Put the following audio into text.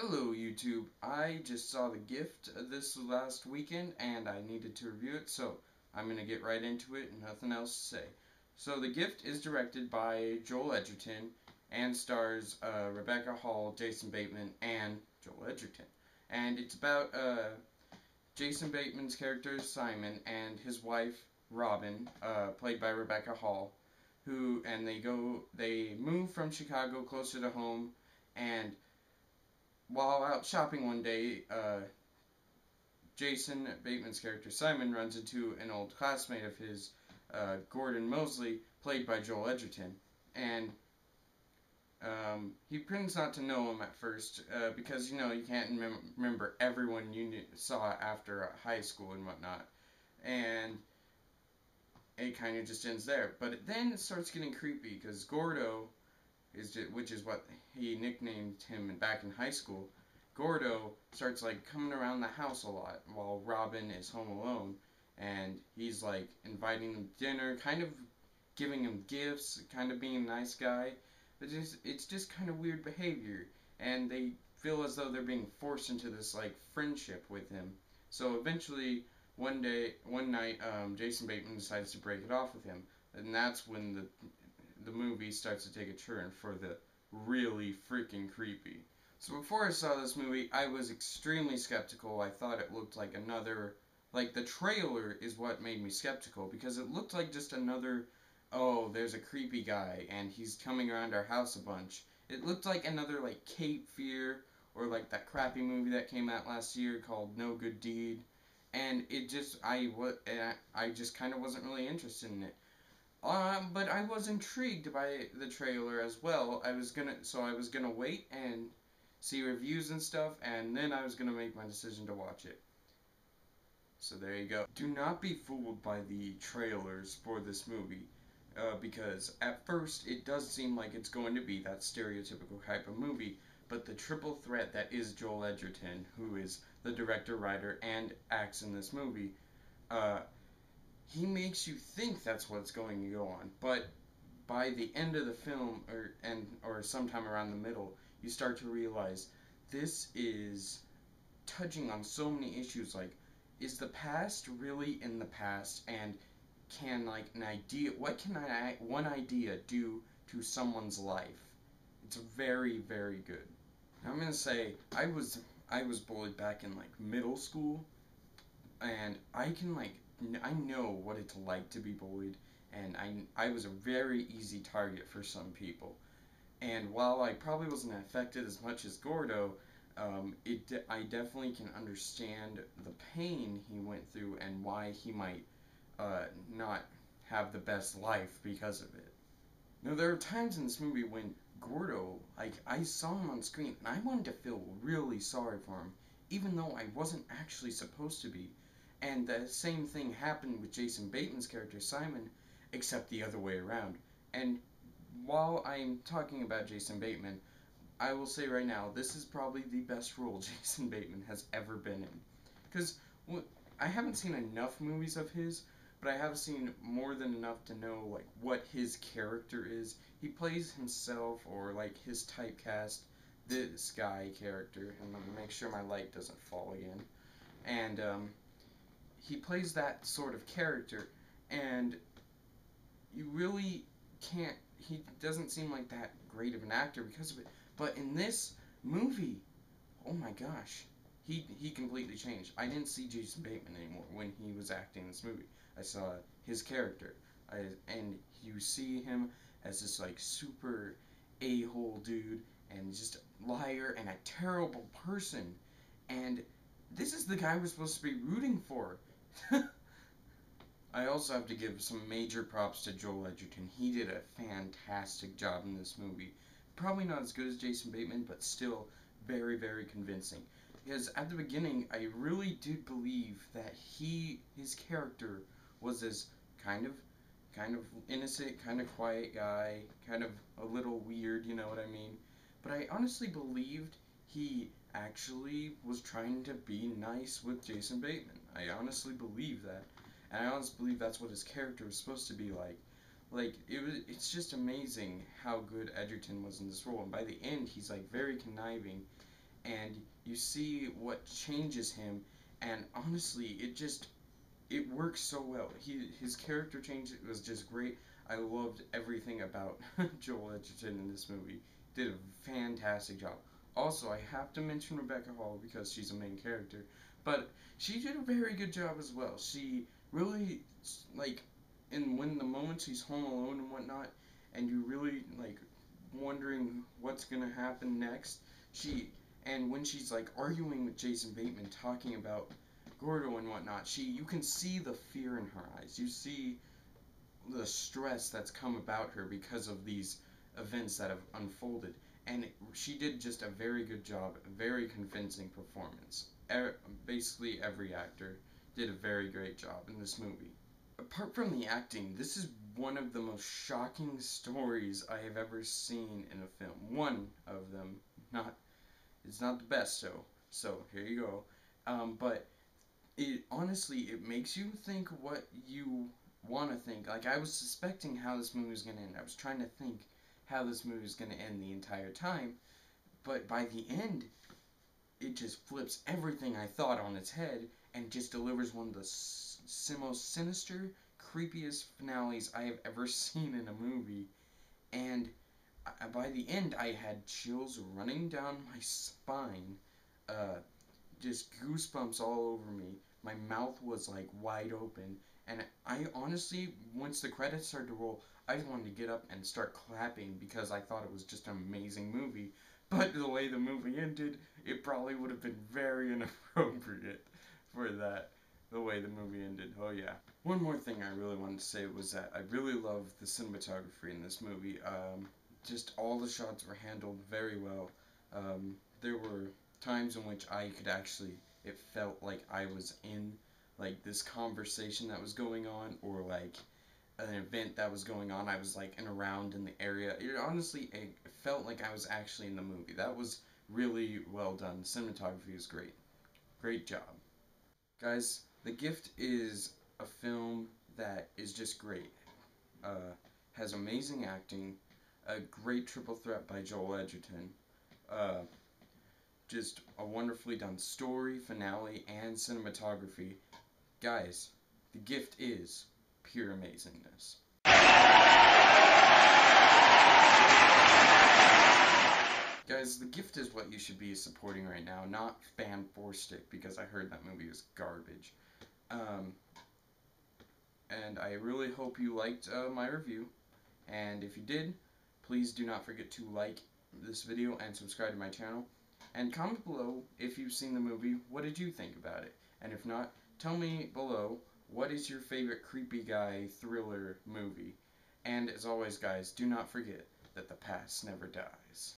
Hello YouTube, I just saw The Gift this last weekend and I needed to review it, so I'm going to get right into it and nothing else to say. So The Gift is directed by Joel Edgerton and stars Rebecca Hall, Jason Bateman, and Joel Edgerton. And it's about Jason Bateman's character Simon and his wife Robin, played by Rebecca Hall, they move from Chicago closer to home, and while out shopping one day, Jason Bateman's character Simon runs into an old classmate of his, Gordon Mosley, played by Joel Edgerton, and he pretends not to know him at first because you can't remember everyone you saw after high school and whatnot, and it kind of just ends there. But then it starts getting creepy because Gordo which is what he nicknamed him back in high school. Gordo starts coming around the house a lot while Robin is home alone, and he's inviting him to dinner, kind of giving him gifts, kind of being a nice guy. But it's just kind of weird behavior, and they feel as though they're being forced into this friendship with him. So eventually, one night, Jason Bateman decides to break it off with him, and that's when the movie starts to take a turn for the really freaking creepy. So before I saw this movie, I was extremely skeptical. I thought it looked like another, the trailer is what made me skeptical, because it looked like just another, oh, there's a creepy guy, and he's coming around our house a bunch. It looked like another, Cape Fear, or that crappy movie that came out last year called No Good Deed, and I just kind of wasn't really interested in it. But I was intrigued by the trailer as well. I was gonna wait and see reviews and stuff, and then I was gonna make my decision to watch it. So there you go. Do not be fooled by the trailers for this movie, because at first it does seem like it's going to be that stereotypical type of movie, but the triple threat that is Joel Edgerton, who is the director, writer, and acts in this movie, he makes you think that's what's going to go on, but by the end of the film, or sometime around the middle, you start to realize this is touching on so many issues, is the past really in the past, and can what can one idea do to someone's life? It's very, very good. Now I'm gonna say I was bullied back in middle school, and I know what it's like to be bullied, and I was a very easy target for some people. And while I probably wasn't affected as much as Gordo, I definitely can understand the pain he went through and why he might not have the best life because of it. Now, there are times in this movie when Gordo, I saw him on screen, and I wanted to feel really sorry for him, even though I wasn't actually supposed to be. And the same thing happened with Jason Bateman's character, Simon, except the other way around. And while I'm talking about Jason Bateman, I will say right now, this is probably the best role Jason Bateman has ever been in. Because I haven't seen enough movies of his, but I have seen more than enough to know what his character is. He plays himself, or his typecast, this guy character, and let me make sure my light doesn't fall again. And he plays that sort of character, and you really can't, he doesn't seem like that great of an actor because of it, but in this movie, oh my gosh, he completely changed. I didn't see Jason Bateman anymore when he was acting in this movie. I saw his character, and you see him as this super a-hole dude, and just a liar and a terrible person, and this is the guy we're supposed to be rooting for. I also have to give some major props to Joel Edgerton. He did a fantastic job in this movie. Probably not as good as Jason Bateman, but still very, very convincing. Because at the beginning, I really did believe that his character was this kind of innocent, kind of quiet guy, kind of a little weird, you know what I mean? But I honestly believed he actually was trying to be nice with Jason Bateman. I honestly believe that. And I honestly believe that's what his character was supposed to be like. It's just amazing how good Edgerton was in this role. And by the end, he's very conniving. and you see what changes him, and honestly, it works so well. His character change was just great. I loved everything about Joel Edgerton in this movie. Did a fantastic job. Also, I have to mention Rebecca Hall because she's a main character, but she did a very good job as well. She really, like, in when the moments he's home alone and whatnot, and you really like wondering what's gonna happen next. And when she's like arguing with Jason Bateman, talking about Gordo and whatnot, you can see the fear in her eyes. You see the stress that's come about her because of these events that have unfolded. And she did just a very good job, a very convincing performance. Basically, every actor did a very great job in this movie. Apart from the acting, this is one of the most shocking stories I have ever seen in a film. One of them, it's not the best, so here you go. But it makes you think what you want to think. Like, I was suspecting how this movie was going to end. I was trying to think how this movie was going to end the entire time. But by the end, it just flips everything I thought on its head and just delivers one of the most sinister, creepiest finales I have ever seen in a movie. And by the end, I had chills running down my spine, just goosebumps all over me. My mouth was like wide open, and I honestly, once the credits started to roll, I just wanted to get up and start clapping because I thought it was just an amazing movie. But the way the movie ended, it probably would have been very inappropriate for that, the way the movie ended. Oh yeah. One more thing I really wanted to say was that I really love the cinematography in this movie. Just all the shots were handled very well. There were times in which it felt like I was in like this conversation that was going on, or like an event that was going on. I was like around in the area. It felt like I was actually in the movie. That was really well done. Cinematography is great. Great job. Guys, The Gift is a film that is just great. Has amazing acting, a great triple threat by Joel Edgerton, just a wonderfully done story, finale, and cinematography. Guys, The Gift is pure amazingness. Guys, The Gift is what you should be supporting right now, not Fan 4 Stick, because I heard that movie was garbage. And I really hope you liked my review, and if you did, please do not forget to like this video and subscribe to my channel, and comment below if you've seen the movie. What did you think about it? And if not, tell me below, what is your favorite creepy guy thriller movie? And as always, guys, do not forget that the past never dies.